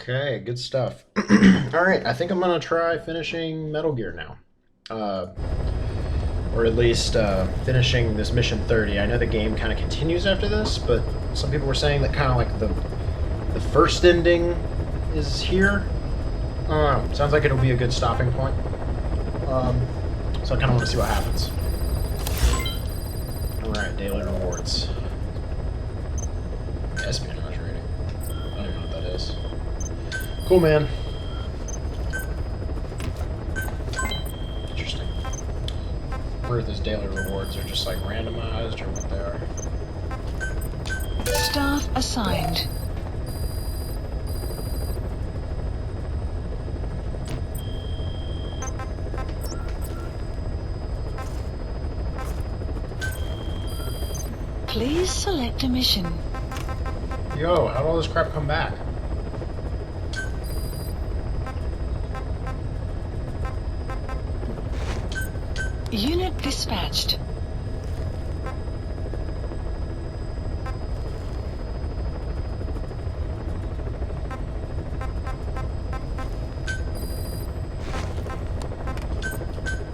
Okay, good stuff. All right, I think I'm gonna try finishing Metal Gear now, or at least finishing this mission 30. I know the game kind of continues after this, but some people were saying that kind of like the first ending is here. I don't know. Sounds like it'll be a good stopping point. So I kind of want to see what happens. All right, daily rewards. Espionage rating. I don't even know what that is. Cool, man. Interesting. I wonder if those daily rewards are just like randomized or what they are. Staff assigned. Please select a mission. Yo, how'd all this crap come back? Unit dispatched.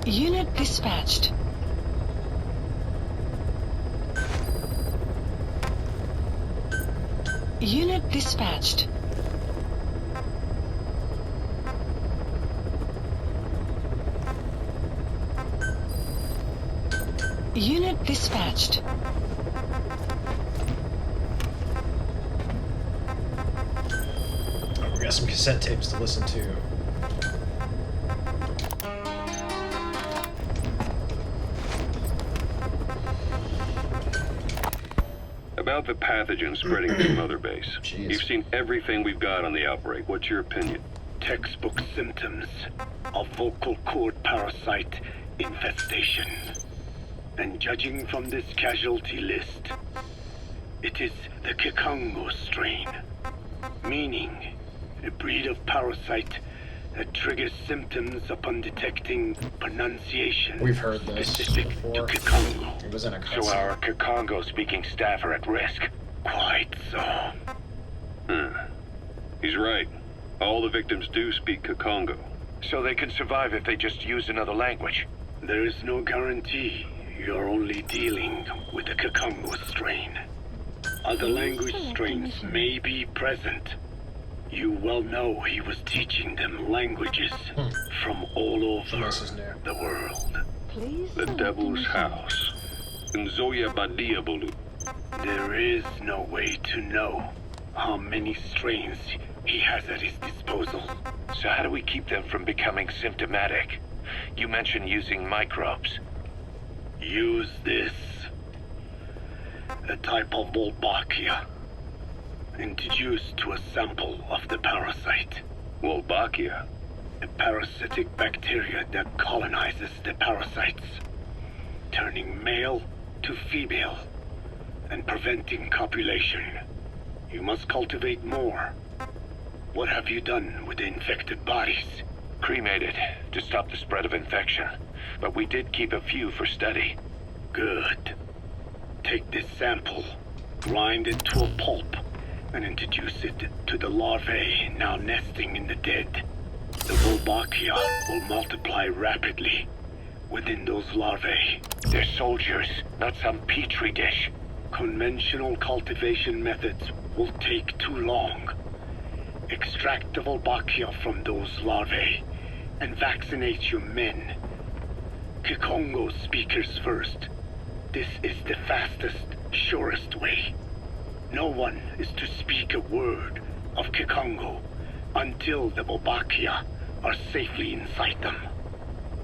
Unit dispatched. Unit dispatched. Unit dispatched. Oh, we got some cassette tapes to listen to. About the pathogen spreading through Mother Base. Jeez. You've seen everything we've got on the outbreak. What's your opinion? Textbook symptoms of vocal cord parasite infestation. And judging from this casualty list, it is the Kikongo strain, meaning a breed of parasite that triggers symptoms upon detecting pronunciation We've heard this specific before. to Kikongo. It was in a So cutscene. our Kikongo-speaking staff are at risk. Quite so. He's right. All the victims do speak Kikongo. So they can survive if they just use another language? There is no guarantee. You're only dealing with the Kikongo strain. Other language strains may be present. You well know he was teaching them languages from all over This is new. the world. Please The select a Devil's mission. House. Nzoya Badiabolu. There is no way to know how many strains he has at his disposal. So how do we keep them from becoming symptomatic? You mentioned using microbes. Use this. A type of Wolbachia. Introduced to a sample of the parasite. Wolbachia. A parasitic bacteria that colonizes the parasites, turning male to female and preventing copulation. You must cultivate more. What have you done with the infected bodies? Cremated to stop the spread of infection. But we did keep a few for study. Good. Take this sample, grind it to a pulp, and introduce it to the larvae now nesting in the dead. The Wolbachia will multiply rapidly within those larvae. They're soldiers, not some petri dish. Conventional cultivation methods will take too long. Extract the Wolbachia from those larvae and vaccinate your men. Kikongo speakers first. This is the fastest, surest way. No one is to speak a word of Kikongo until the Wolbachia are safely inside them.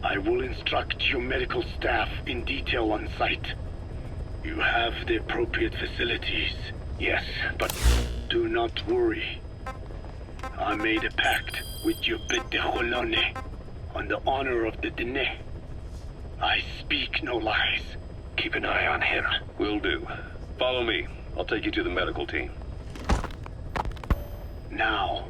I will instruct your medical staff in detail on site. You have the appropriate facilities. Yes, but Do not worry. I made a pact with your bit de Cholone on the honor of the Dene. I speak no lies. keep an eye on him. Will do. Follow me. I'll take you to the medical team. Now,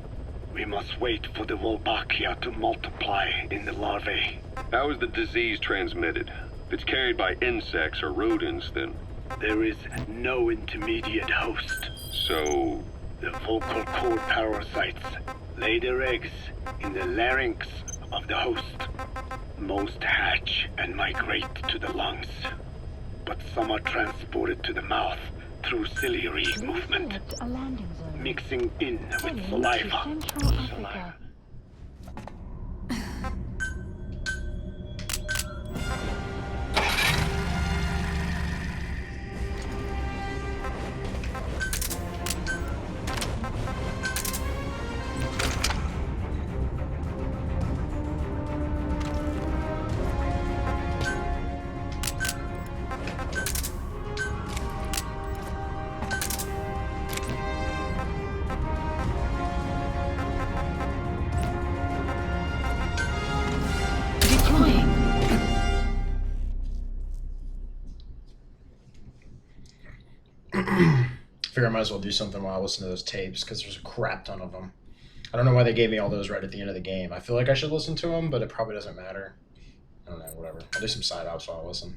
we must wait for the Wolbachia to multiply in the larvae. How is the disease transmitted? If it's carried by insects or rodents, then... There is no intermediate host. So... The vocal cord parasites lay their eggs in the larynx of the host. Most hatch and migrate to the lungs, but some are transported to the mouth through ciliary movement, Select a landing zone. mixing in with Heading to saliva. Central Africa. Deploying. Figure I might as well do something while I listen to those tapes because there's a crap ton of them. I don't know why they gave me all those right at the end of the game. I feel like I should listen to them, but it probably doesn't matter. I don't know, whatever. I'll do some side ops while I listen.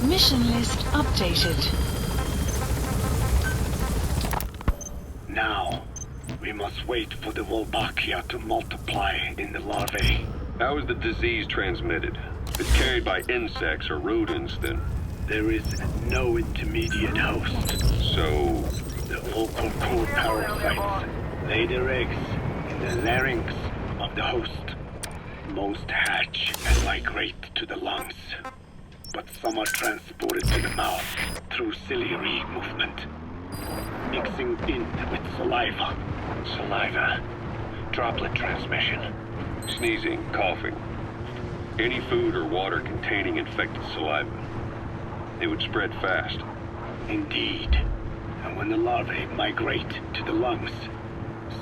Mission list updated. Now, we must wait for the Wolbachia to multiply in the larvae. How is the disease transmitted? If it's carried by insects or rodents, then... There is no intermediate host. So... The vocal cord parasites lay their eggs in the larynx of the host. Most hatch and migrate to the lungs, but some are transported to the mouth through ciliary movement, mixing in with saliva. Saliva. Droplet transmission. Sneezing, coughing. Any food or water containing infected saliva. It would spread fast. Indeed. And when the larvae migrate to the lungs,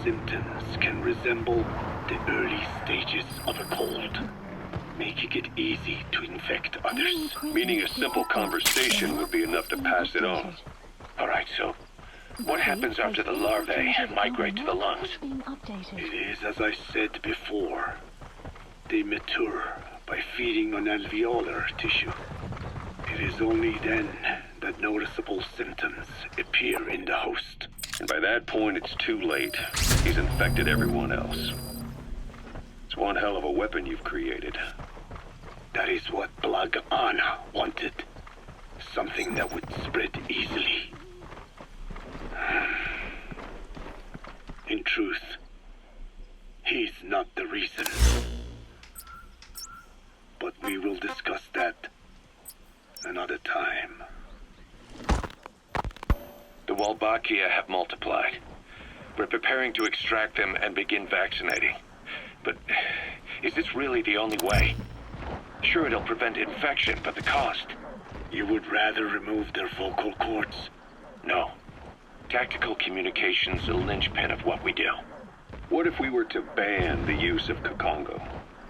symptoms can resemble the early stages of a cold, making it easy to infect others. Meaning a simple conversation would be enough to pass it on. Alright, so what happens after the larvae migrate to the lungs? Being updated. It is as I said before. They mature by feeding on alveolar tissue. It is only then that noticeable symptoms appear in the host. And by that point, it's too late. He's infected everyone else. It's one hell of a weapon you've created. That is what Blag Anna wanted. Something that would spread easily. In truth, he's not the reason. But we will discuss that another time. The Wolbachia have multiplied. We're preparing to extract them and begin vaccinating. But is this really the only way? Sure, it'll prevent infection, but the cost? You would rather remove their vocal cords? No. Tactical communication's the linchpin of what we do. What if we were to ban the use of Kakongo?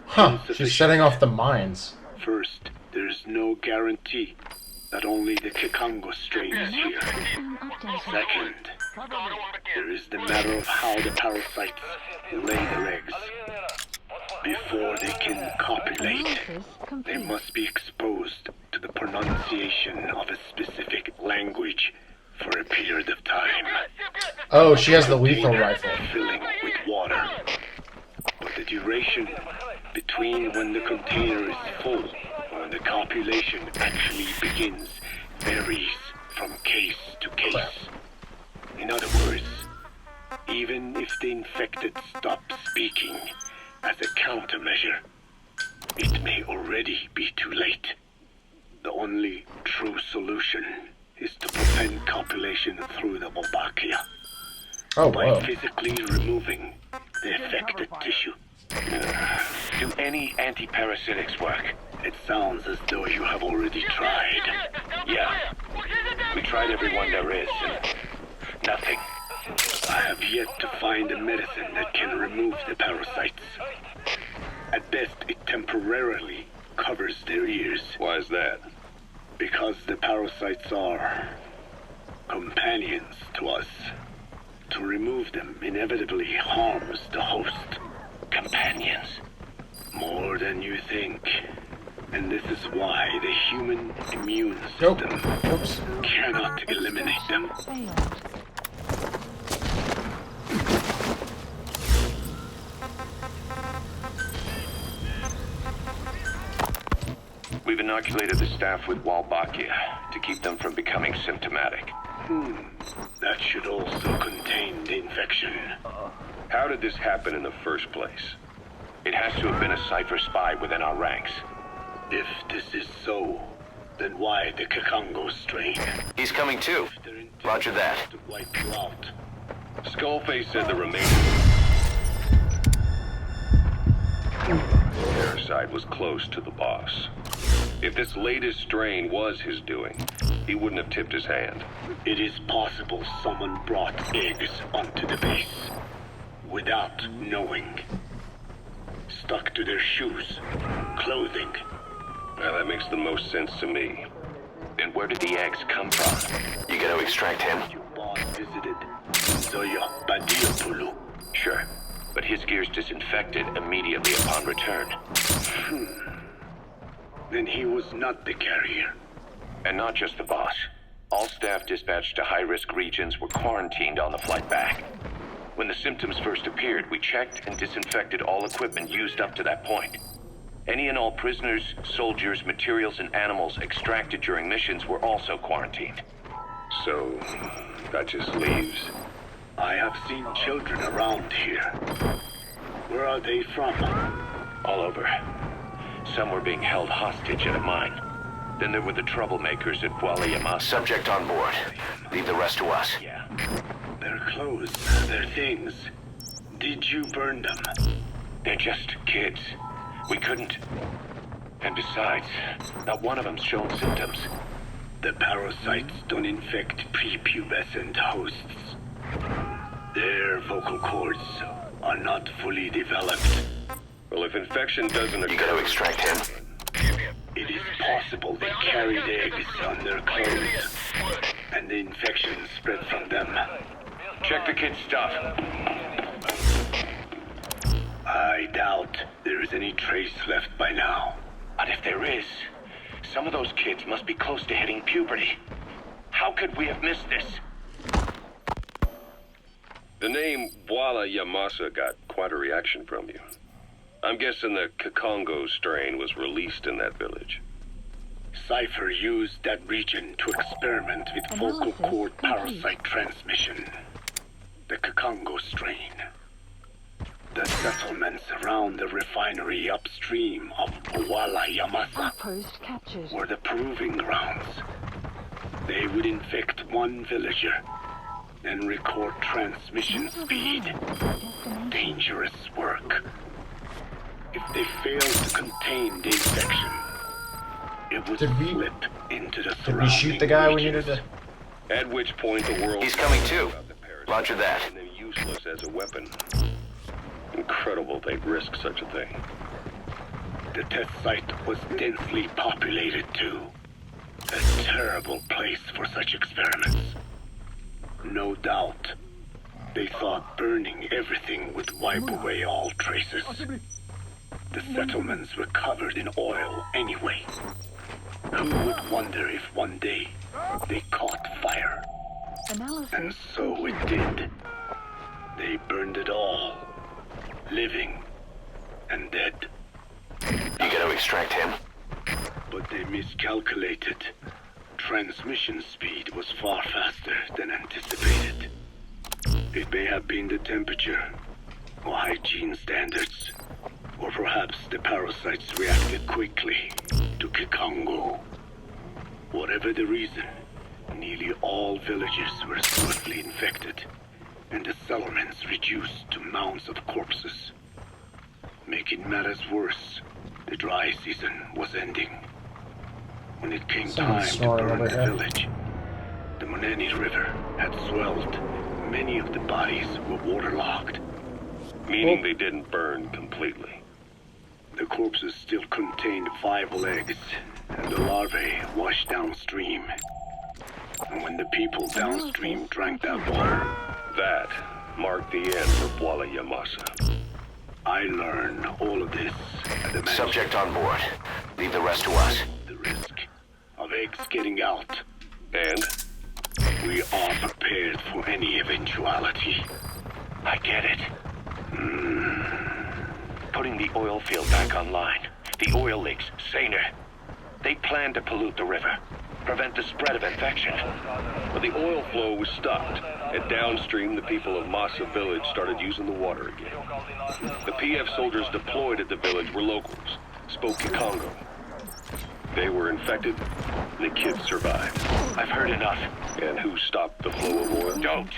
Huh, she's setting off the mines. First, there's no guarantee that only the Kikongo strain is here. Being updated. Second, there is the matter of how the parasites lay their eggs. Before they can copulate, Analysis they complete. must be exposed to the pronunciation of a specific language for a period of time. Oh, she has the lethal rifle. Filling with water. But the duration between when the container is full and when the copulation actually begins varies from case to case. In other words, even if the infected stop speaking as a countermeasure, it may already be too late. The only true solution is to prevent copulation through the Wolbachia Oh, by whoa. physically removing the affected tissue. Do any anti-parasitics work? It sounds as though you have already tried. Yeah. We tried every one there is, and nothing. I have yet to find a medicine that can remove the parasites. At best, it temporarily covers their ears. Why is that? Because the parasites are companions to us. To remove them inevitably harms the host. Companions. More than you think. And this is why the human immune Nope. system Oops. cannot eliminate them. Failed. We've inoculated the staff with Wolbachia to keep them from becoming symptomatic. That should also contain the infection. How did this happen in the first place? It has to have been a Cypher spy within our ranks. If this is so, then why the Kakongo strain? He's coming too. Their intent Roger that. is to wipe you out. Skullface said the remaining parasite was close to the boss. If this latest strain was his doing, he wouldn't have tipped his hand. It is possible someone brought eggs onto the base without knowing. Stuck to their shoes, clothing. Now that makes the most sense to me. Then where did the eggs come from? You gotta extract him? Your boss visited Zoya Badiopulu. Sure. But his gear's disinfected immediately upon return. Then he was not the carrier. And not just the boss. All staff dispatched to high-risk regions were quarantined on the flight back. When the symptoms first appeared, we checked and disinfected all equipment used up to that point. Any and all prisoners, soldiers, materials, and animals extracted during missions were also quarantined. So, that just leaves. I have seen children around here. Where are they from? All over. Some were being held hostage at a mine. Then there were the troublemakers at Waliama. Subject on board. Leave the rest to us. Yeah. Their clothes, their things. Did you burn them? They're just kids. We couldn't. And besides, not one of them's shown symptoms. The parasites don't infect prepubescent hosts. Their vocal cords are not fully developed. Well, if infection doesn't occur... You gotta extract him. It is possible they carried eggs on their clothes, and the infection spread from them. Check the kid's stuff. I doubt there is any trace left by now. But if there is, some of those kids must be close to hitting puberty. How could we have missed this? The name Wala Yamasa got quite a reaction from you. I'm guessing the Kakongo strain was released in that village. Cypher used that region to experiment with vocal cord parasite transmission. The Kakongo strain. The settlements around the refinery upstream of Wala Yamasa Outpost captured. were the proving grounds. They would infect one villager, then record transmission speed. Destination. Dangerous work. If they failed to contain the infection, it would Did we- slip into the Did we shoot the guy we needed to? At which point the world... He's coming too. about the parasite Roger that. and they're useless as a weapon. Incredible they'd risk such a thing. The test site was densely populated too. A terrible place for such experiments. No doubt, they thought burning everything would wipe away all traces. The settlements were covered in oil anyway. Who would wonder if one day they caught fire? And Analysis so it did. They burned it all. Living and dead. You gotta extract him. But they miscalculated. Transmission speed was far faster than anticipated. It may have been the temperature, or hygiene standards, or perhaps the parasites reacted quickly to Kikongo. Whatever the reason, nearly all villages were swiftly infected, and the settlements reduced to mounds of corpses. Making matters worse, the dry season was ending. When it came Someone's time to snoring burn over the here. village, the Moneni River had swelled. Many of the bodies were waterlogged. Meaning they didn't burn completely. The corpses still contained viable eggs, and the larvae washed downstream. And when the people downstream drank that water, That marked the end for Voila Yamasa. I learned all of this at the mansion. Subject on board. Leave the rest to us. The risk of eggs getting out. And? We are prepared for any eventuality. I get it. Putting the oil field back online. The oil leaks, saner. They plan to pollute the river. Prevent the spread of infection. But the oil flow was stopped, and downstream the people of Masa village started using the water again. The PF soldiers deployed at the village were locals, spoke Kikongo. They were infected, and the kids survived. I've heard enough. And who stopped the flow of oil? Don't.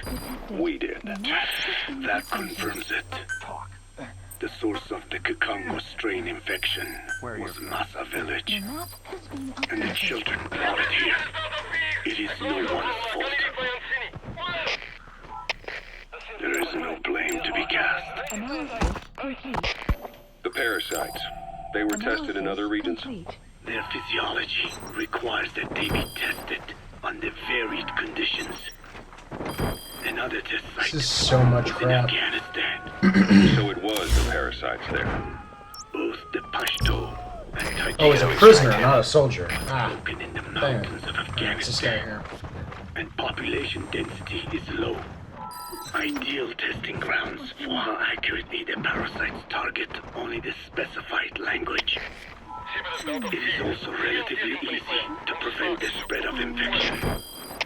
We did. That confirms it. The source of the Kikongo strain infection was Masa village. And the children brought it here. It is no one's fault. There is no blame to be cast. Analysis complete. The parasites. They were tested in other regions. Complete. Their physiology requires that they be tested under varied conditions. Another test site This is so much was in crap. Afghanistan. So it was the parasites there. Both the Pashto and Tajik Oh, he's a prisoner, not a soldier. Ah, spoken in the dang. mountains of It's this guy Afghanistan, here. and population density is low. Ideal testing grounds for how accurately the parasites target only the specified language. It is also relatively easy to prevent the spread of infection.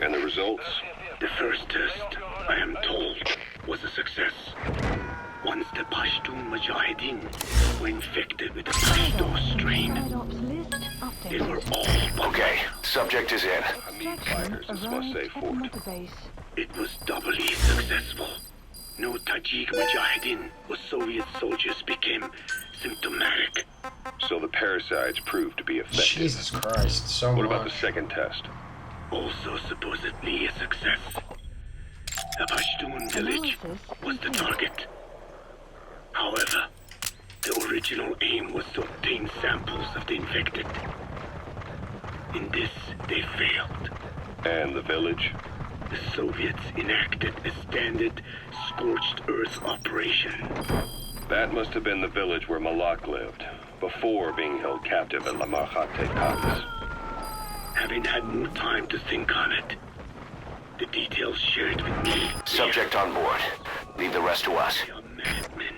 And the results? The first test, I am told, was a success. Once the Pashtun Mujahideen were infected with the Pashto strain, Red Ops list they were updated. all Okay, subject is in. Meat fighters, this must say Arrived at Fort. another base. It was doubly successful. No Tajik Mujahideen or Soviet soldiers became symptomatic. So the parasites proved to be effective. Jesus Christ, so What about the much. second test? Also supposedly a success. The Pashtun village was the target. However, the original aim was to obtain samples of the infected. In this, they failed. And the village? The Soviets enacted a standard scorched earth operation. That must have been the village where Malak lived, before being held captive at La Marjate Palace. Having had more time to think on it, the details shared with me Subject on board. Leave the rest to us. are madmen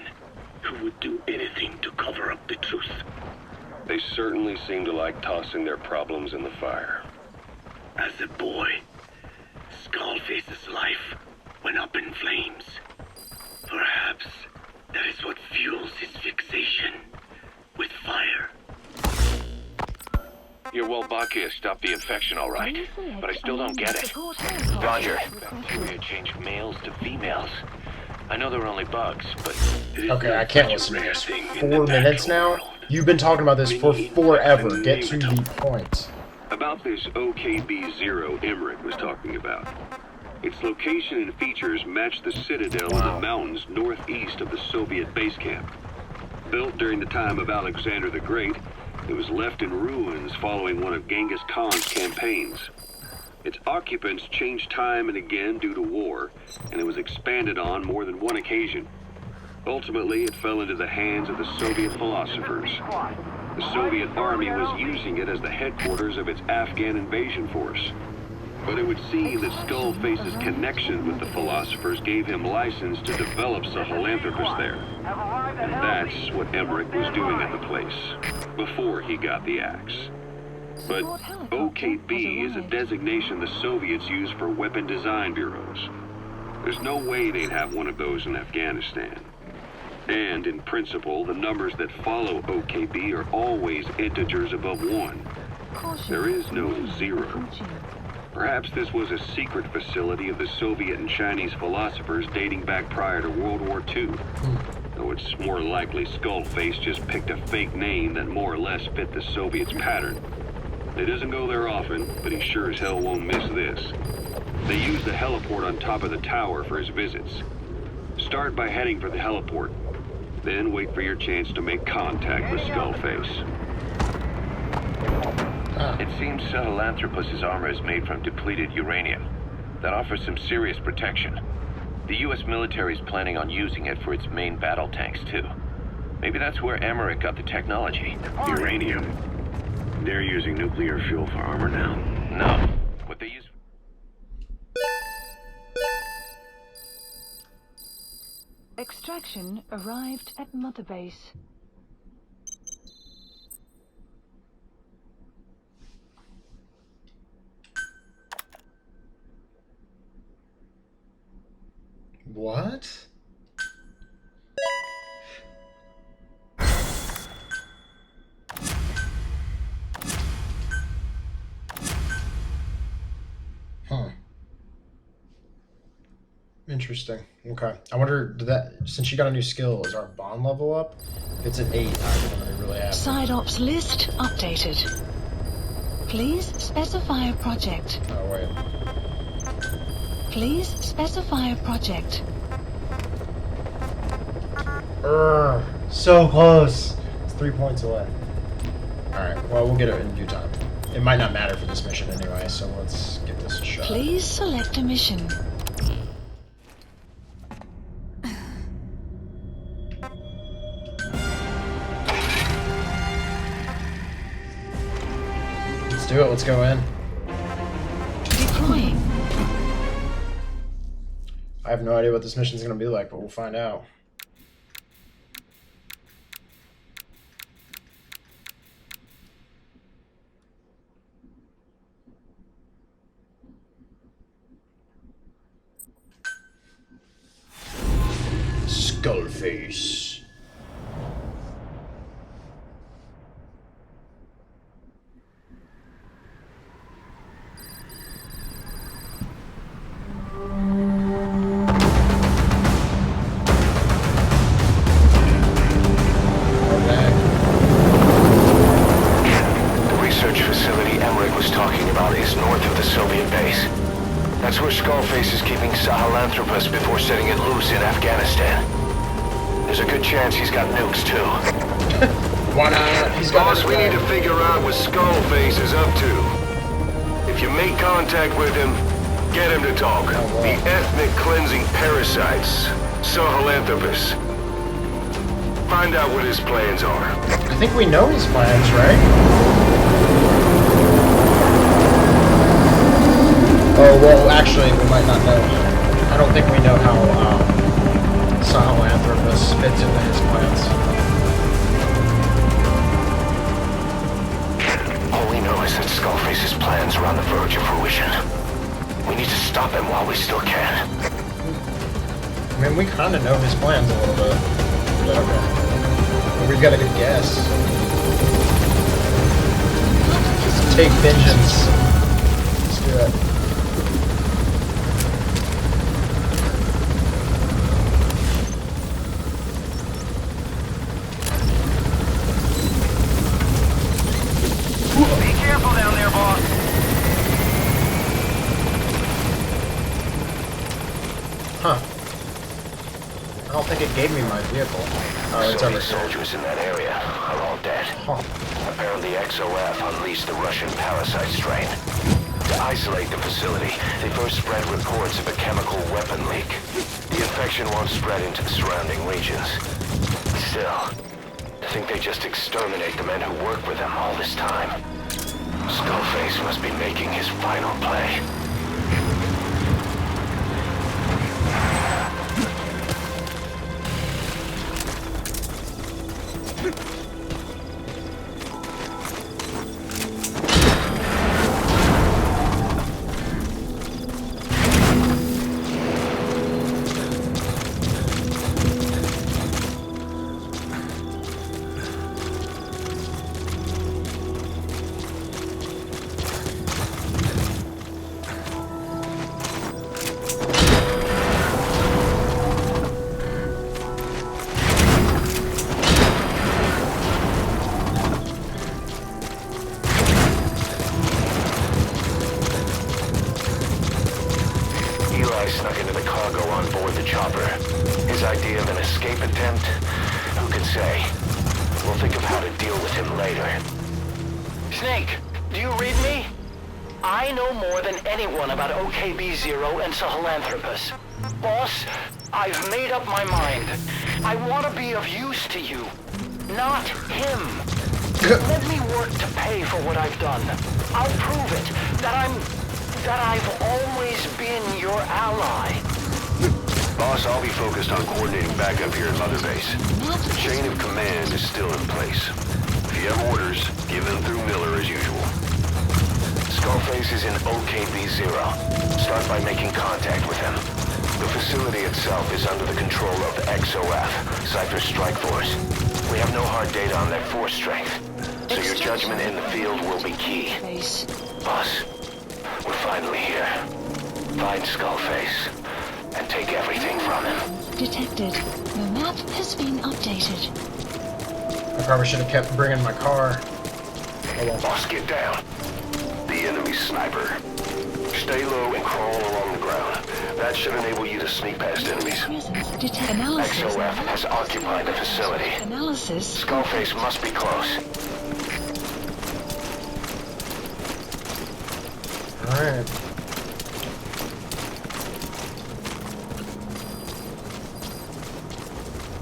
who would do anything to cover up the truth. They certainly seem to like tossing their problems in the fire. As a boy, Skullface's life went up in flames. Perhaps that is what fuels his fixation with fire. Your Wolbachia stopped the infection all right, but I still don't get it. Roger. Bacteria changed males to females. I know they're only bugs, but It is Okay, not I can't such a listen to rare this. thing in 4 the minutes natural now? world. You've been talking about this for forever. Get to the point. About this OKB-0 Emmerich was talking about. Its location and features match the citadel in the mountains northeast of the Soviet base camp. Built during the time of Alexander the Great, it was left in ruins following one of Genghis Khan's campaigns. Its occupants changed time and again due to war, and it was expanded on more than one occasion. Ultimately, it fell into the hands of the Soviet philosophers. The Soviet army was using it as the headquarters of its Afghan invasion force. But it would seem that Skullface's connection with the philosophers gave him license to develop Sahelanthropus there. And that's what Emmerich was doing at the place, before he got the axe. But OKB is a designation the Soviets use for weapon design bureaus. There's no way they'd have one of those in Afghanistan. And in principle, the numbers that follow OKB are always integers above 1. There is no 0. Perhaps this was a secret facility of the Soviet and Chinese philosophers dating back prior to World War II. Though it's more likely Skullface just picked a fake name that more or less fit the Soviets' pattern. He doesn't go there often, but he sure as hell won't miss this. They use the heliport on top of the tower for his visits. Start by heading for the heliport. Then wait for your chance to make contact with Skullface. It seems Sahelanthropus's armor is made from depleted uranium. That offers some serious protection. The U.S. military is planning on using it for its main battle tanks, too. Maybe that's where Emmerich got the technology. Uranium. They're using nuclear fuel for armor now. No. What they use... Extraction arrived at Mother Base. What? Huh. Interesting. Okay. I wonder, did that, since she got a new skill, is our bond level up? If it's an 8, I'm gonna be really happy. Side ops list updated. Please specify a project. Oh, wait. Please specify a project. So close. It's 3 points away. Alright, well, we'll get it in due time. It might not matter for this mission anyway, so let's give this a shot. Please select a mission. Let's do it, let's go in. Deploying. I have no idea what this mission's gonna be like, but we'll find out. Skullface. The research facility Emmerich was talking about is north of the Soviet base. That's where Skullface is keeping Sahelanthropus before setting it loose in Afghanistan. There's a good chance he's got nukes, too. Why not? He's got Boss, we need to figure out what Skullface is up to. If you make contact with him, get him to talk. wow. The ethnic cleansing parasites, Sahelanthropus. Find out what his plans are. I think we know his plans, right? Oh, well, actually, we might not know. I don't think we know how Sahelanthropus fits into his plans. All we know is that Skullface's plans are on the verge of fruition. We need to stop him while we still can. I mean, we kind of know his plans a little bit. But okay. But we've got a good guess. Take vengeance. Let's do it. Be careful down there, boss. Huh. I don't think it gave me my vehicle. Oh, it's over Soviet here. soldiers in that area are all dead. Huh. Apparently XOF unleashed the Russian parasite strain. To isolate the facility, they first spread reports of a chemical weapon leak. The infection won't spread into the surrounding regions. Still, I think they just exterminate the men who worked with them all this time. Skullface must be making his final play. Eli snuck into the cargo on board the chopper. His idea of an escape attempt can say. We'll think of how to deal with him later. Snake, do you read me? I know more than anyone about OKB-0 and Sahelanthropus. Boss, I've made up my mind. I want to be of use to you, not him. Let me work to pay for what I've done. I'll prove it, that I've always been your ally. Boss, I'll be focused on coordinating backup here at Mother Base. The chain of command is still in place. If you have orders, give them through Miller as usual. Skullface is in OKB-0. Start by making contact with him. The facility itself is under the control of XOF, Cypher Strike Force. We have no hard data on their force strength, so your judgment in the field will be key. Boss, we're finally here. Find Skullface, and take everything from him. Detected. The map has been updated. I probably should have kept bringing my car. Oh well. Boss, get down. The enemy's sniper. Stay low and crawl along the ground. That should enable you to sneak past enemies. Detect analysis. XOF has occupied the facility. Analysis. Skullface must be close. Alright.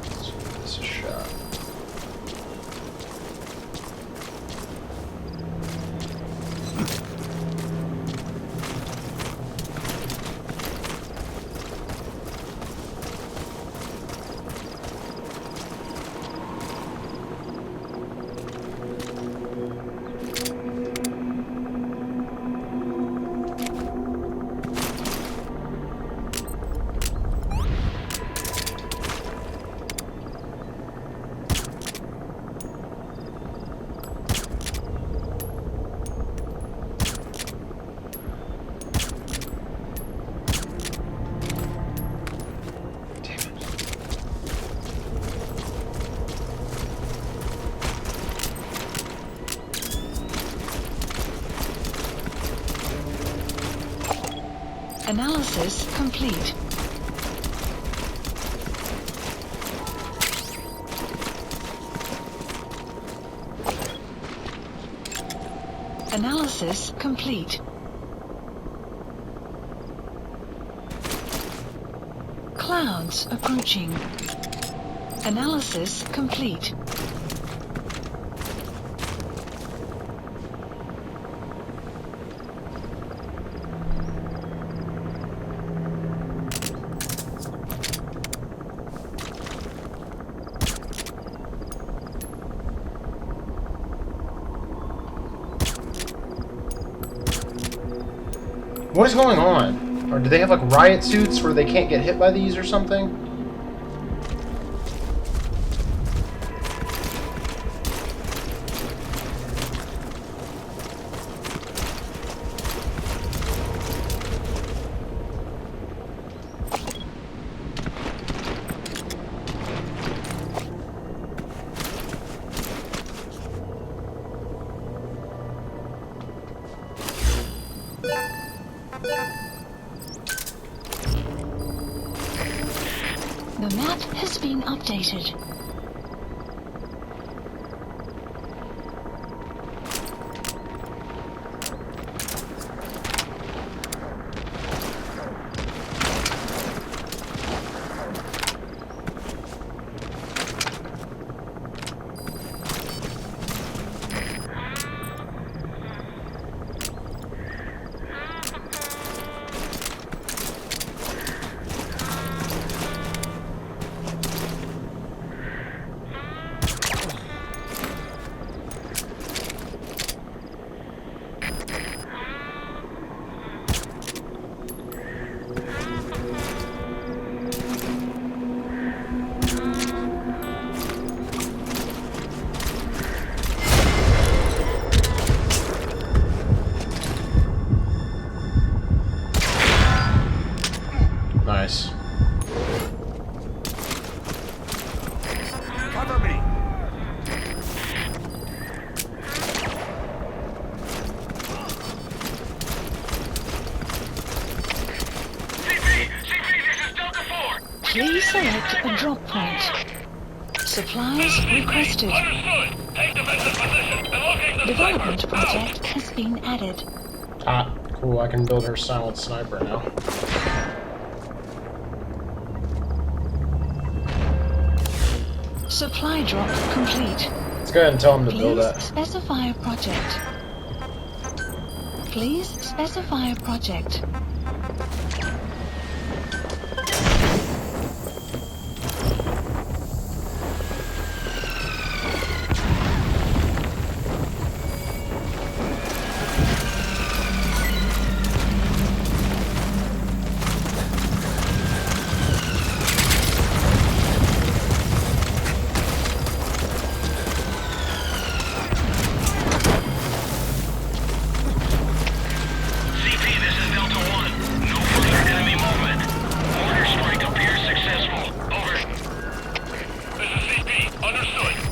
Let's give this a shot. Analysis complete. Analysis complete. Clouds approaching. Analysis complete. What is going on? Or do they have like riot suits where they can't get hit by these or something? The map has been updated. Nice. Cover me! Please select a drop point. Supplies requested. Understood. Take defensive position and locate the Development project has been added. Ah, cool. I can build her silent sniper now. Supply drop complete. Let's go ahead and tell him to build Please that. specify a project. Please specify a project.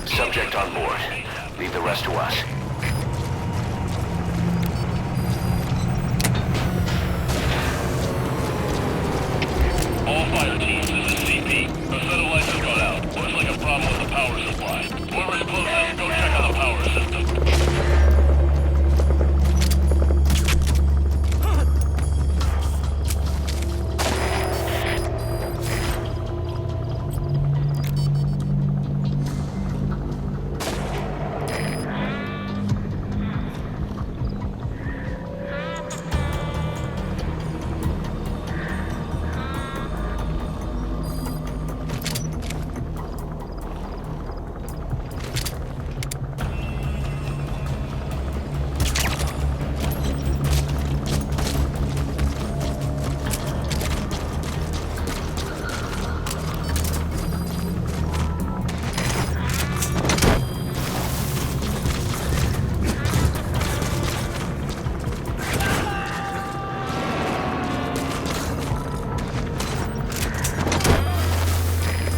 Subject on board. Leave the rest to us. All fire teams, this is CP. The satellite has gone out. Looks like a problem with the power supply. Whoever's closest, go check on the power system.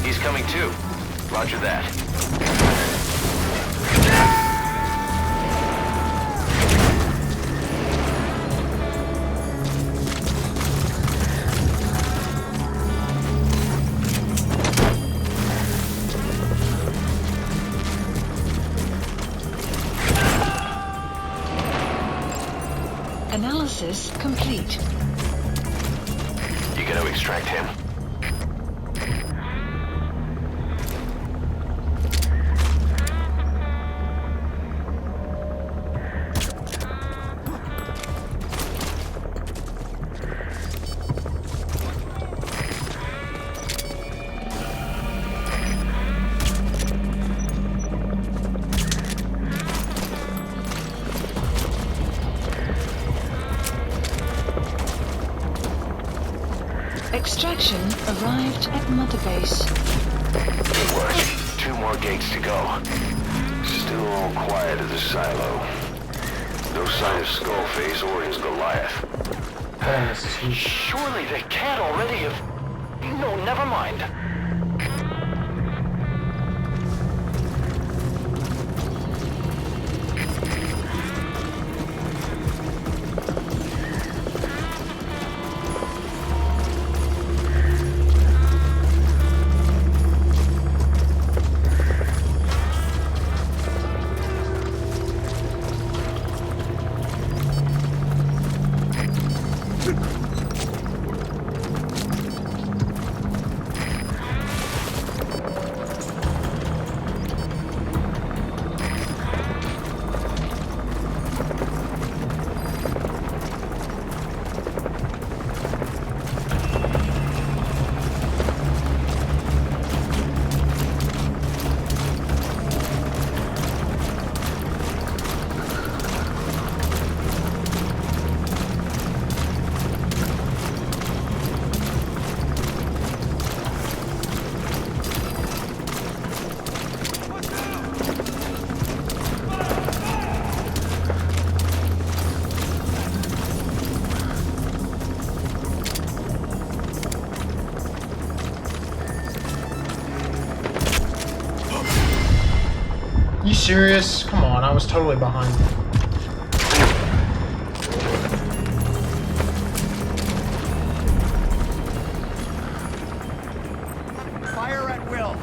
He's coming too. Roger that. Analysis complete. You gonna extract him? Extraction arrived at Mother Base. Good work. 2 more gates to go. Still all quiet at the silo. No sign of Skullface or his Goliath. Man, this is huge. Surely they can't already have... No, never mind. You serious? Come on, I was totally behind. Fire at will.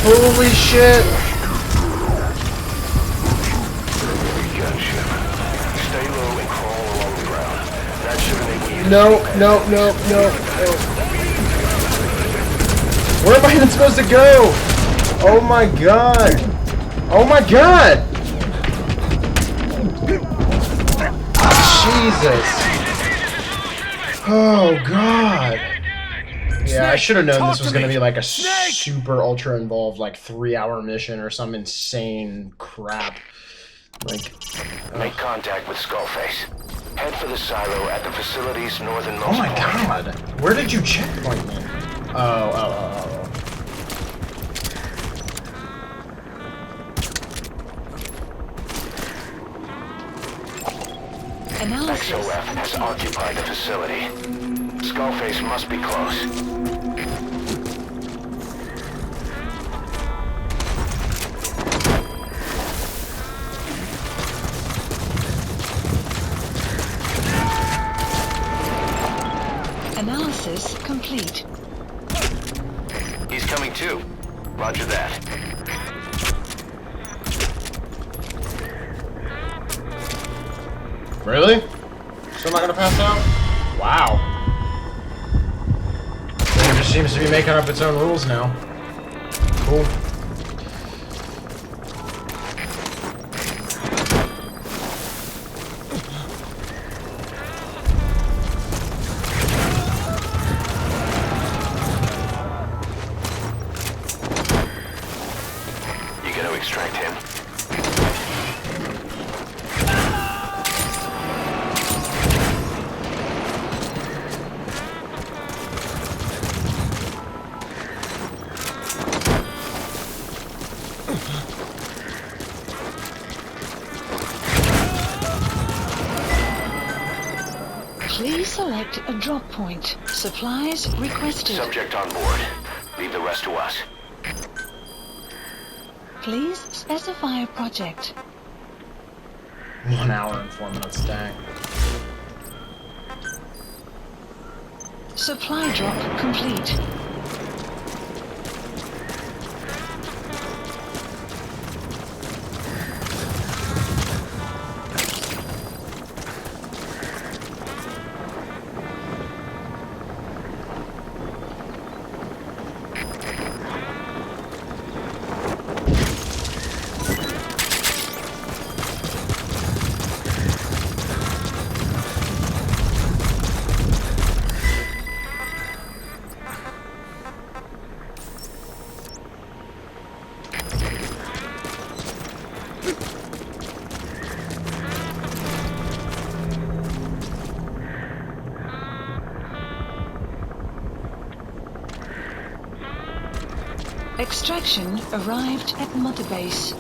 Holy shit! Gunship. Stay low and crawl along the ground. That should enable you. No. Where am I even supposed to go? Oh my god! Oh my god! Jesus! Oh god! Yeah, I should have known this was gonna be like a super ultra involved, like 3-hour mission or some insane crap. Like, Make contact with Skullface. Head for the silo at the facility's northernmost oh my point. god! Where did you checkpoint me? Oh. Analysis. XOF has occupied the facility. Skullface must be close. Analysis complete. He's coming too. Roger that. Really? Still not gonna pass out? Wow. It just seems to be making up its own rules now. Cool. You gonna extract him? Please select a drop point. Supplies requested. Subject on board. Leave the rest to us. Please specify a project. 1 hour and 4 minutes stack. Supply drop complete. Extraction arrived at Mother Base.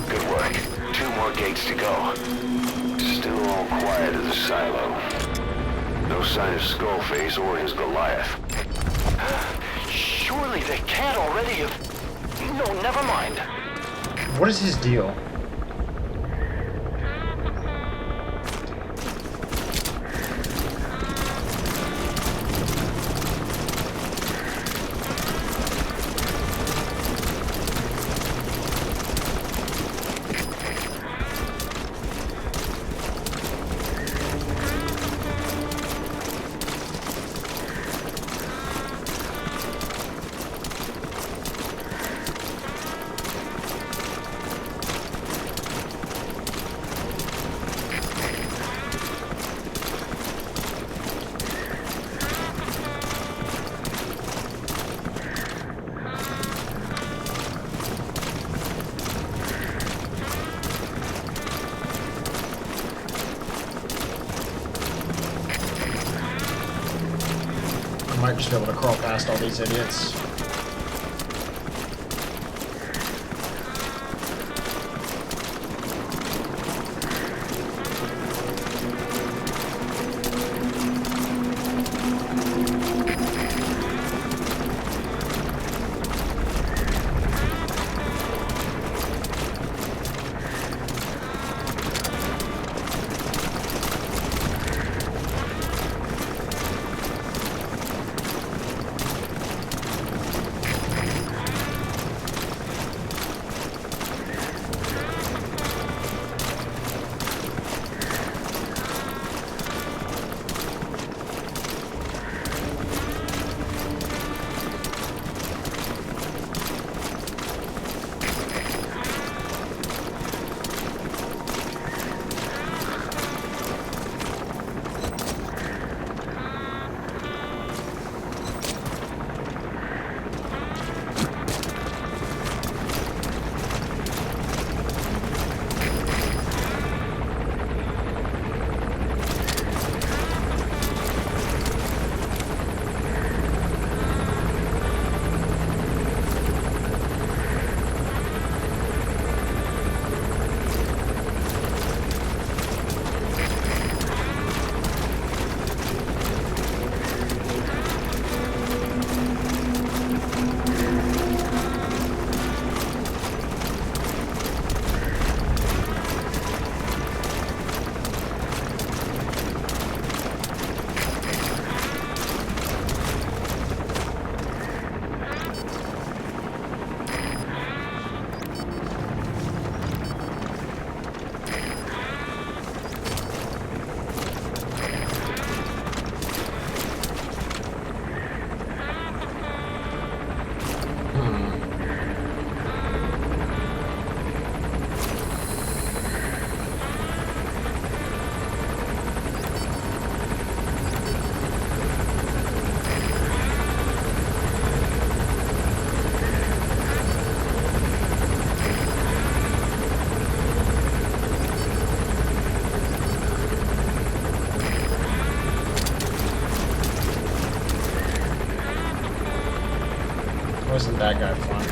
Good work. 2 more gates to go. Still all quiet at the silo. No sign of Skullface or his Goliath. Surely they can't already have... No, never mind. What is his deal? I might just be able to crawl past all these idiots. isn't that guy fun?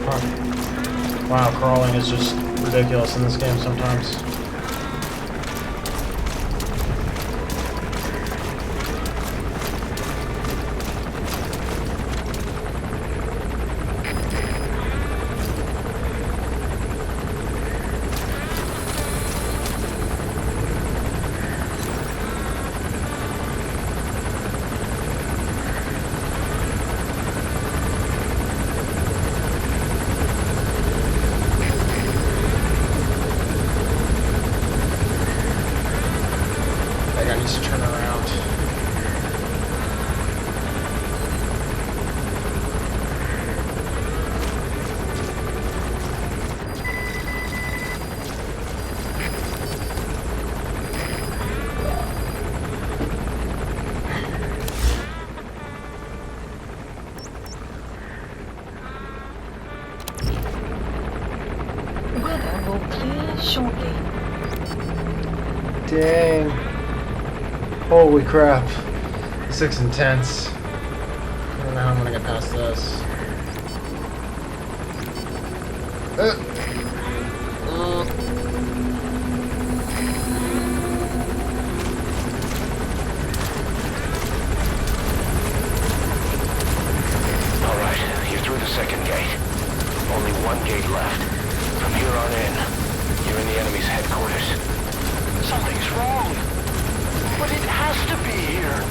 Huh. Wow, crawling is just ridiculous in this game sometimes. That guy needs to turn around. Weather will clear shortly. Dang. Holy crap. This looks intense. I don't know how I'm gonna get past this. Alright, you're through the second gate. Only one gate left. From here on in, you're in the enemy's headquarters. Something's wrong. But it has to be here.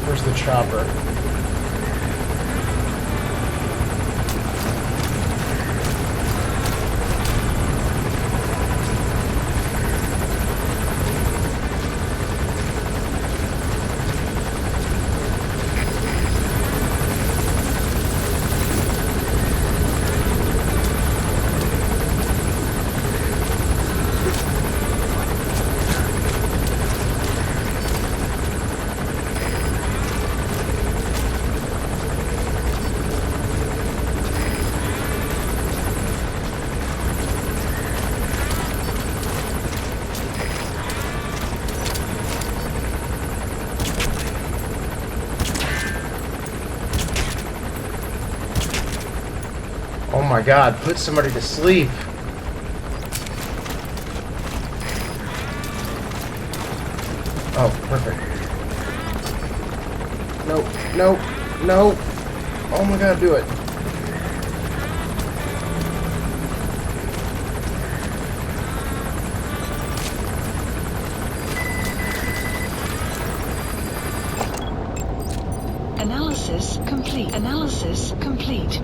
Where's the chopper? Oh my god, put somebody to sleep. Oh, perfect. No, no, no. Oh my god, do it. Analysis complete. Analysis complete.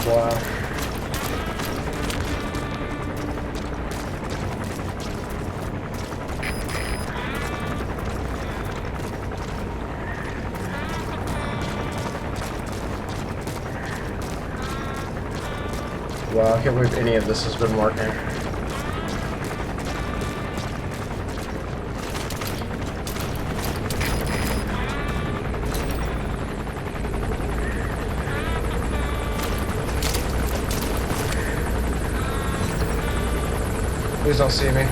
Wow. Well, I can't believe any of this has been working. Please don't see me.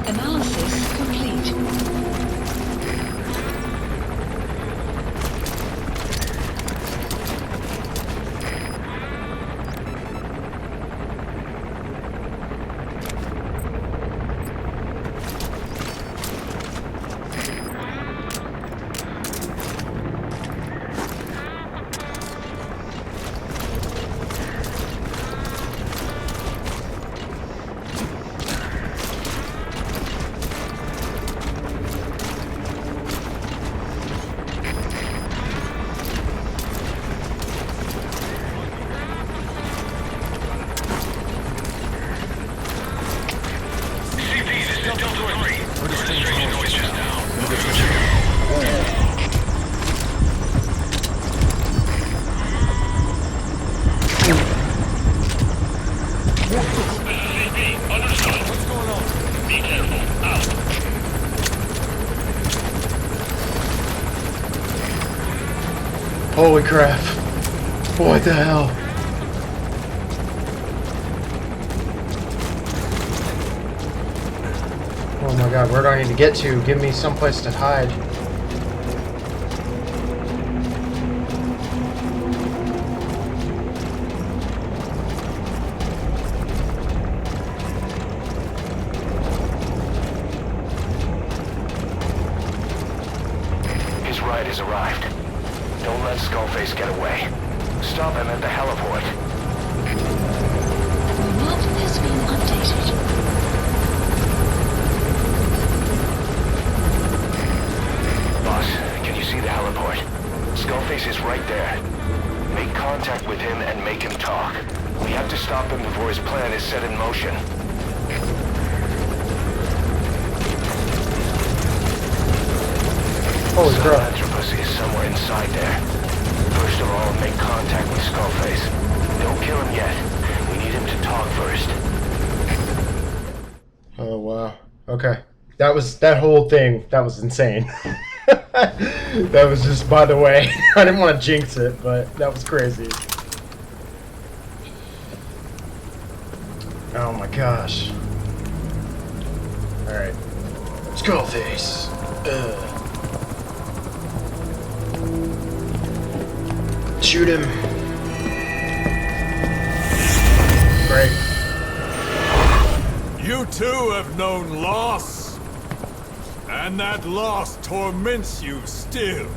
Analysis complete. Holy crap. What the hell? Oh my god, where do I need to get to? Give me someplace to hide. His ride has arrived. Don't let Skullface get away. Stop him at the heliport. The map has been updated. Boss, can you see the heliport? Skullface is right there. Make contact with him and make him talk. We have to stop him before his plan is set in motion. Holy crap. Sahelanthropus is somewhere inside there. First of all, make contact with Skullface. Don't kill him yet. We need him to talk first. Oh wow. Okay. That whole thing, that was insane. That was just by the way. I didn't want to jinx it, but that was crazy. Oh my gosh. Alright. Skullface. Shoot him. Great. You too have known loss, and that loss torments you still.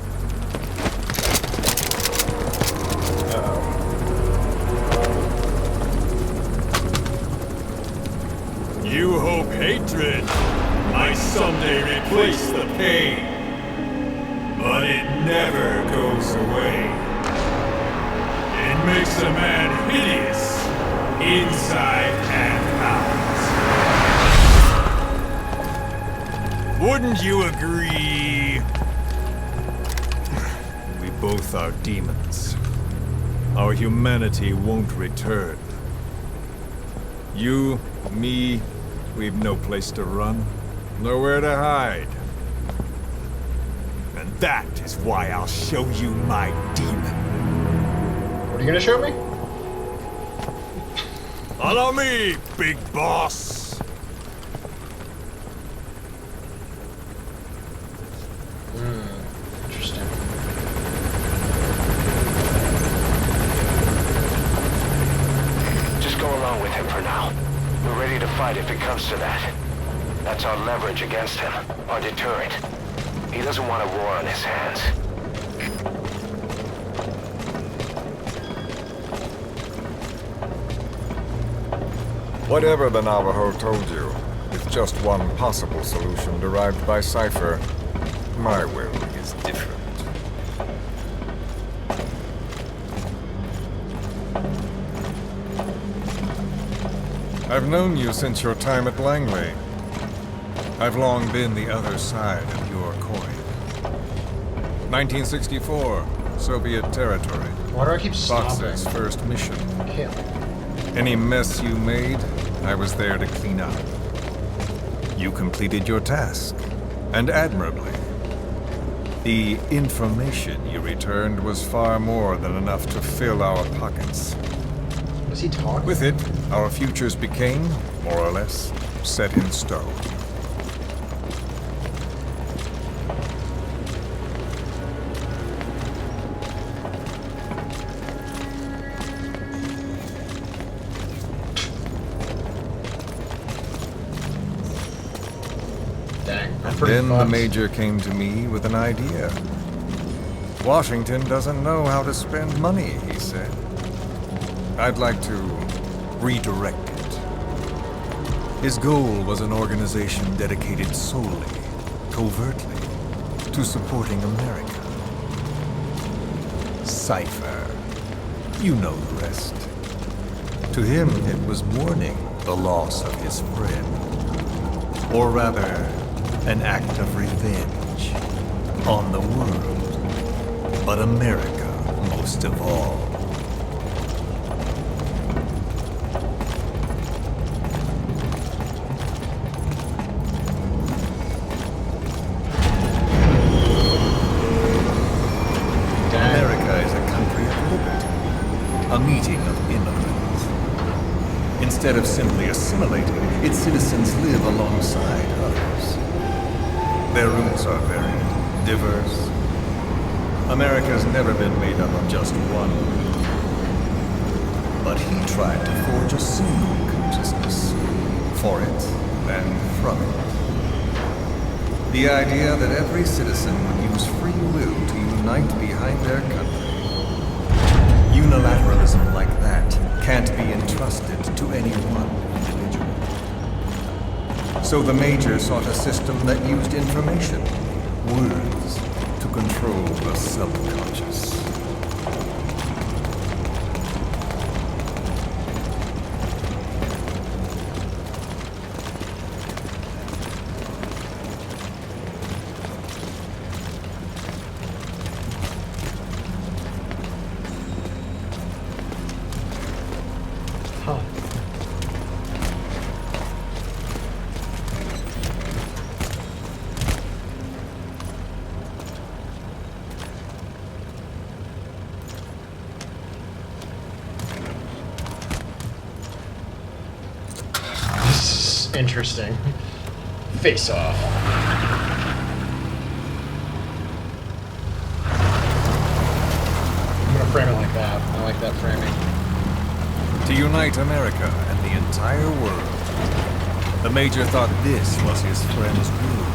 You hope hatred might someday replace the pain, but it never goes away. It makes a man hideous, inside and out. Wouldn't you agree? We both are demons. Our humanity won't return. You, me, we've no place to run, nowhere to hide. And that is why I'll show you my demon. What are you gonna show me? Follow me, big boss! Interesting. Just go along with him for now. We're ready to fight if it comes to that. That's our leverage against him, our deterrent. He doesn't want a war on his hands. Whatever the Navajo told you, it's just one possible solution derived by Cypher. My will is different. I've known you since your time at Langley. I've long been the other side of your coin. 1964, Soviet territory. Why do I keep Fox's stopping? first mission. Can't. Any mess you made, I was there to clean up. You completed your task, and admirably. The information you returned was far more than enough to fill our pockets. Was he talking? With it, our futures became, more or less, set in stone. Dang. I'm And pretty then the fucked. Major came to me with an idea. Washington doesn't know how to spend money, he said. I'd like to redirect it. His goal was an organization dedicated solely, covertly, to supporting America. Cypher. You know the rest. To him, it was mourning the loss of his friend. Or rather, an act of revenge on the world, but America most of all. America is a country of liberty, a meeting of immigrants. Instead of simply assimilating, its citizens live alongside others. Their roots are varied, diverse. America's never been made up of just one group. But he tried to forge a single consciousness, for it and from it. The idea that every citizen would use free will to unite behind their country. Unilateralism like that can't be entrusted to any one individual. So the Major sought a system that used information, words, to control the subconscious. Huh. This is interesting. Face off. I'm gonna frame it like that. I like that framing. To unite America and the entire world. The Major thought this was his friend's will.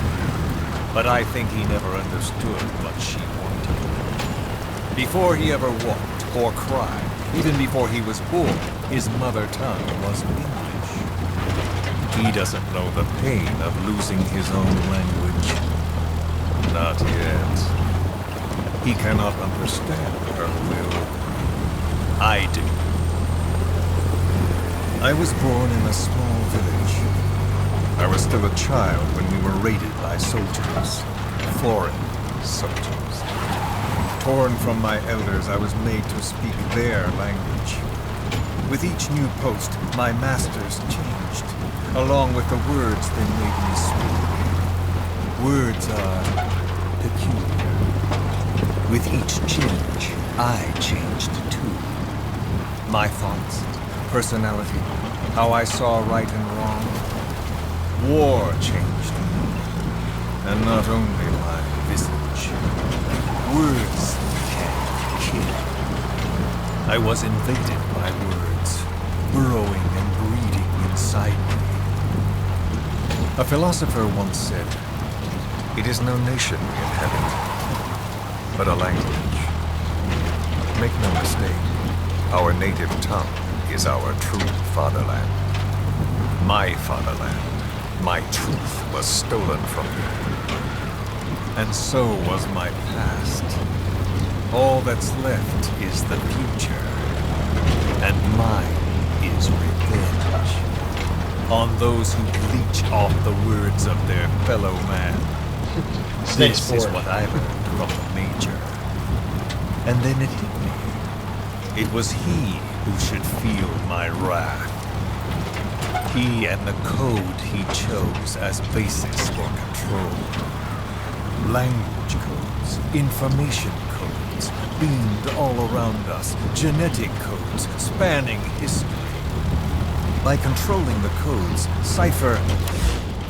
But I think he never understood what she wanted. Before he ever walked or cried, even before he was born, his mother tongue was English. He doesn't know the pain of losing his own language. Not yet. He cannot understand her will. I do. I was born in a small village. I was still a child when we were raided by soldiers. Foreign soldiers. Torn from my elders, I was made to speak their language. With each new post, my masters changed, along with the words they made me speak. Words are peculiar. With each change, I changed too. My thoughts, personality, how I saw right and wrong. War changed me. And not only my visage. Words can kill. I was invaded by words, burrowing and breeding inside me. A philosopher once said, "It is no nation we inhabit, but a language." Make no mistake, our native tongue is our true fatherland. My fatherland, my truth was stolen from me. And so was my past. All that's left is the future. And mine is revenge. on those who leech off the words of their fellow man. Snake's This is forward. what I learned from the Major. And then it hit me. It was he who should feel my wrath. He and the code he chose as basis for control. Language codes, information codes, beamed all around us, genetic codes spanning history. By controlling the codes, Cypher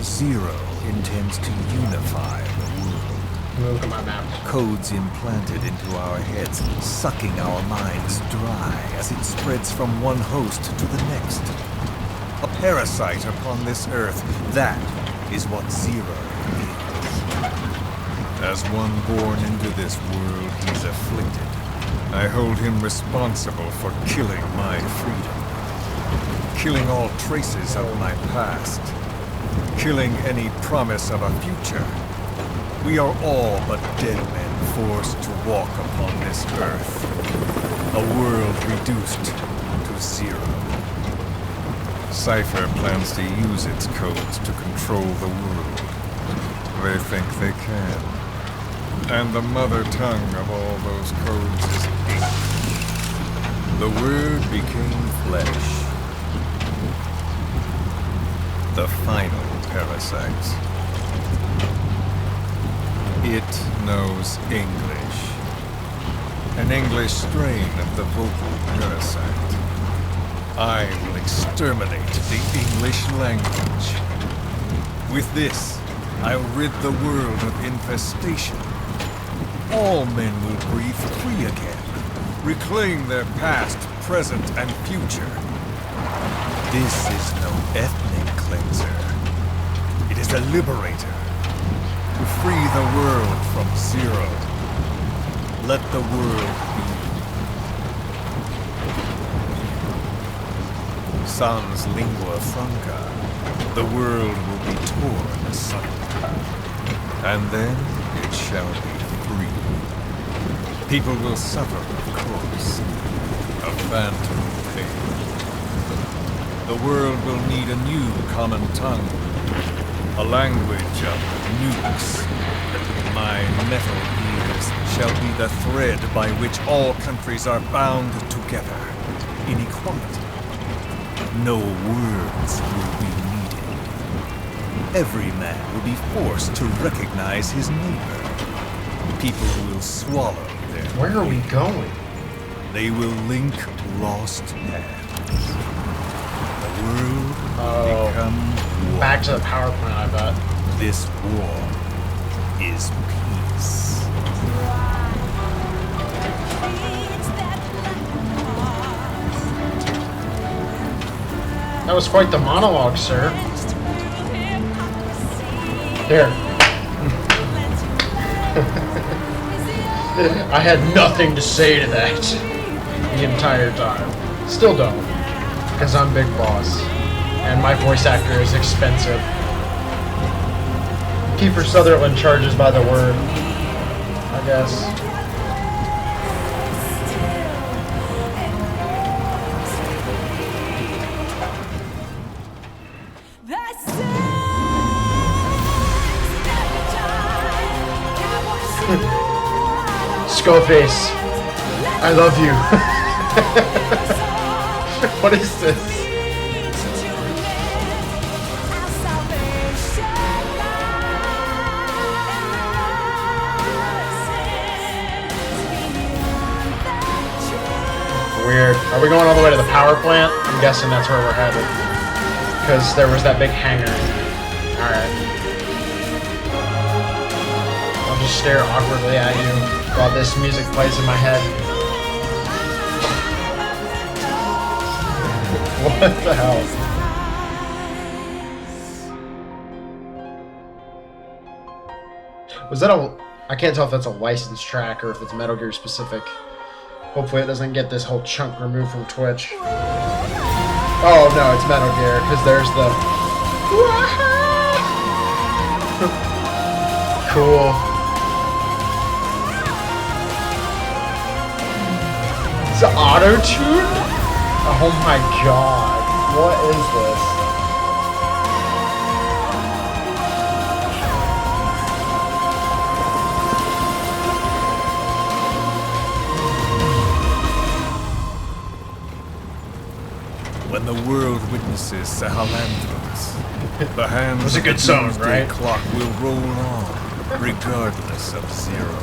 Zero intends to unify the world. Look at my map. Codes implanted into our heads, sucking our minds dry as it spreads from one host to the next. A parasite upon this earth, that is what Zero is. As one born into this world, he's afflicted. I hold him responsible for killing my freedom. Killing all traces of my past. Killing any promise of a future. We are all but dead men forced to walk upon this earth. A world reduced to zero. Cypher plans to use its codes to control the world. They think they can. And the mother tongue of all those codes is ink. The word became flesh. The final parasite. It knows English. An English strain of the vocal parasite. I will exterminate the English language. With this, I'll rid the world of infestation. All men will breathe free again, reclaim their past, present, and future. This is no ethnic cleanser. It is a liberator. To free the world from zero. Let the world be. Sans lingua franca, the world will be torn asunder. And then it shall be free. People will suffer, of course. A phantom pain. The world will need a new common tongue. A language of nukes. My metal ears shall be the thread by which all countries are bound together. In equality. No words will be needed. Every man will be forced to recognize his neighbor. People will swallow their Where are we pain. going? They will link lost hands. The world will become one. Back to the power plant, I bet. This war is peace. That was quite the monologue, sir. Here. I had nothing to say to that the entire time. Still don't. Because I'm Big Boss. And my voice actor is expensive. Kiefer Sutherland charges by the word, I guess. Skullface, I love you. What is this? Weird. Are we going all the way to the power plant? I'm guessing that's where we're headed. Because there was that big hangar. Alright. I'll just stare awkwardly at you while this music plays in my head. What the hell? Was that a... I can't tell if that's a licensed track or if it's Metal Gear specific. Hopefully it doesn't get this whole chunk removed from Twitch. Oh no, it's Metal Gear, because there's the... Cool. It's auto-tune? Oh my god. What is this? battles. The hands was a of good the song, doomsday right? clock will roll on, regardless of zero.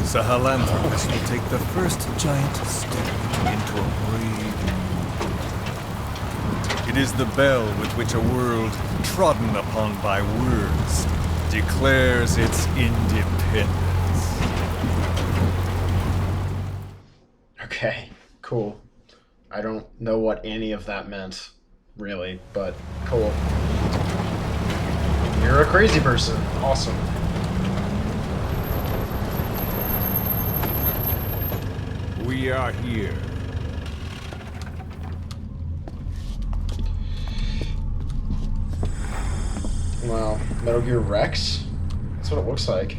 Sahelanthropus will take the first giant step into a brave new. It is the bell with which a world trodden upon by words declares its independence. Okay, cool. I don't know what any of that meant, really, but cool. You're a crazy person. Awesome. We are here. Wow, Metal Gear Rex? That's what it looks like.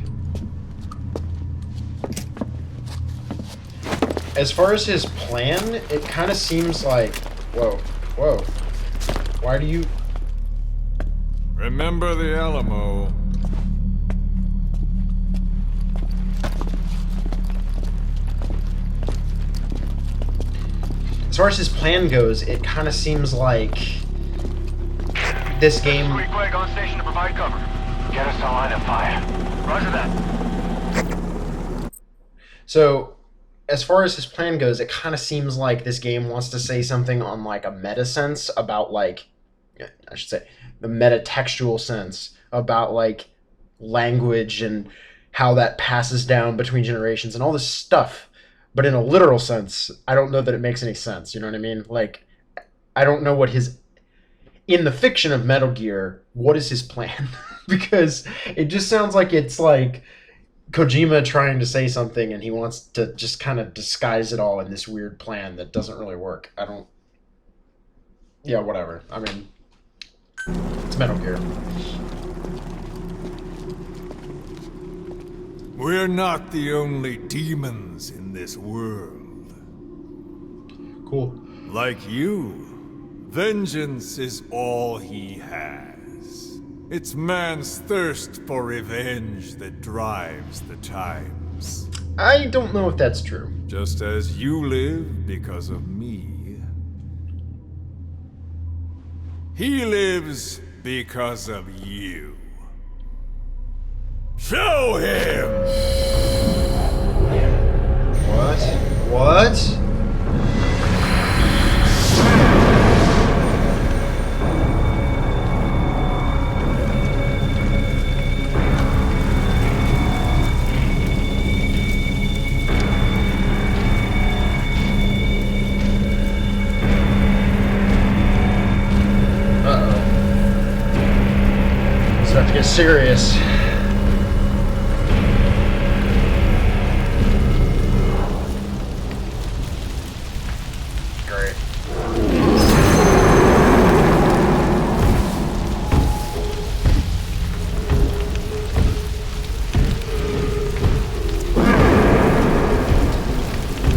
As far as his plan, it kind of seems like... Whoa, whoa. Why do you... Remember the Alamo. As far as his plan goes, it kind of seems like... This game... Quake on station to provide cover. Get us to line of fire. Roger that. So, as far as his plan goes, it kind of seems like this game wants to say something on, like, a meta sense about, like... I should say, the meta-textual sense about, like, language and how that passes down between generations and all this stuff. But in a literal sense, I don't know that it makes any sense, you know what I mean? Like, I don't know what his... In the fiction of Metal Gear, what is his plan? Because it just sounds like it's, like... Kojima trying to say something and he wants to just kind of disguise it all in this weird plan that doesn't really work. I don't... Yeah, whatever. I mean, it's Metal Gear. We're not the only demons in this world. Cool. Like you, vengeance is all he has. It's man's thirst for revenge that drives the times. I don't know if that's true. Just as you live because of me, he lives because of you. Show him! What? What? About to get serious. Great.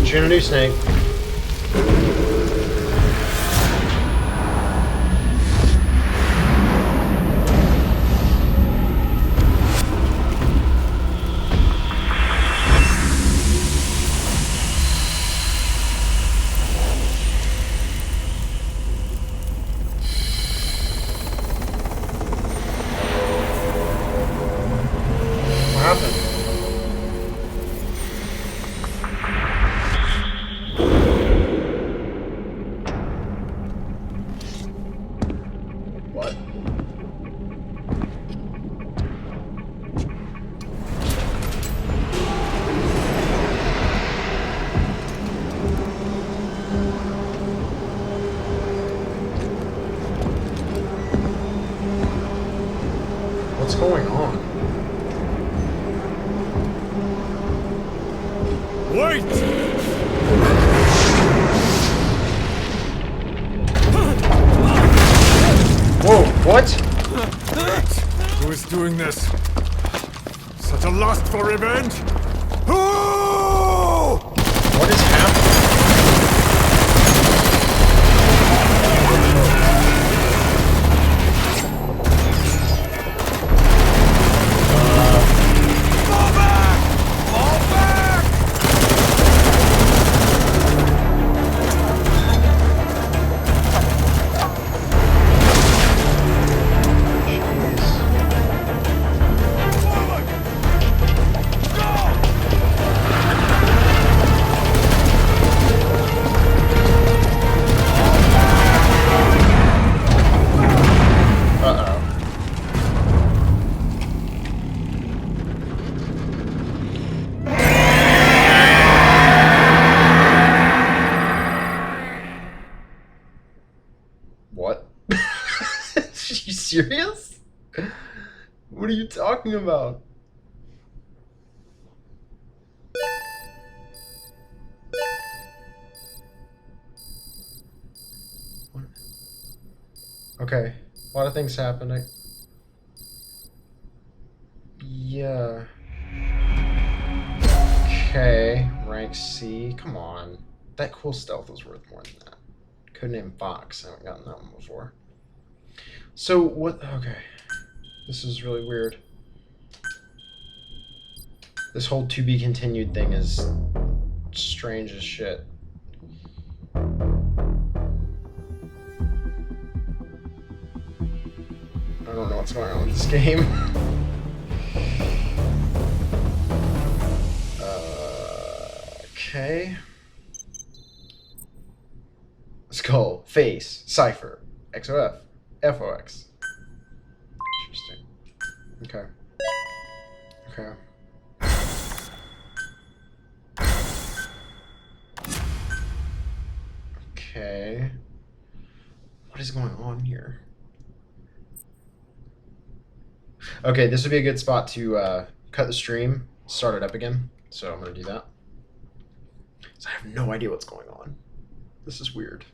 Shoot a new snake. What's going on? Wait! Whoa, what? Who is doing this? Such a lust for revenge? Who? What is happening? Fall back! Fall back! serious? What are you talking about? Okay, a lot of things happening. Yeah. Okay, rank C. Come on. That cool stealth was worth more than that. Codename Fox. I haven't gotten that one before. So, what? Okay. This is really weird. This whole to be continued thing is strange as shit. I don't know what's going on with this game. Okay. Skull, face, cipher, XOF, FOX. Interesting. Okay. Okay. Okay. What is going on here? Okay, this would be a good spot to cut the stream, start it up again. So I'm going to do that. So I have no idea what's going on. This is weird.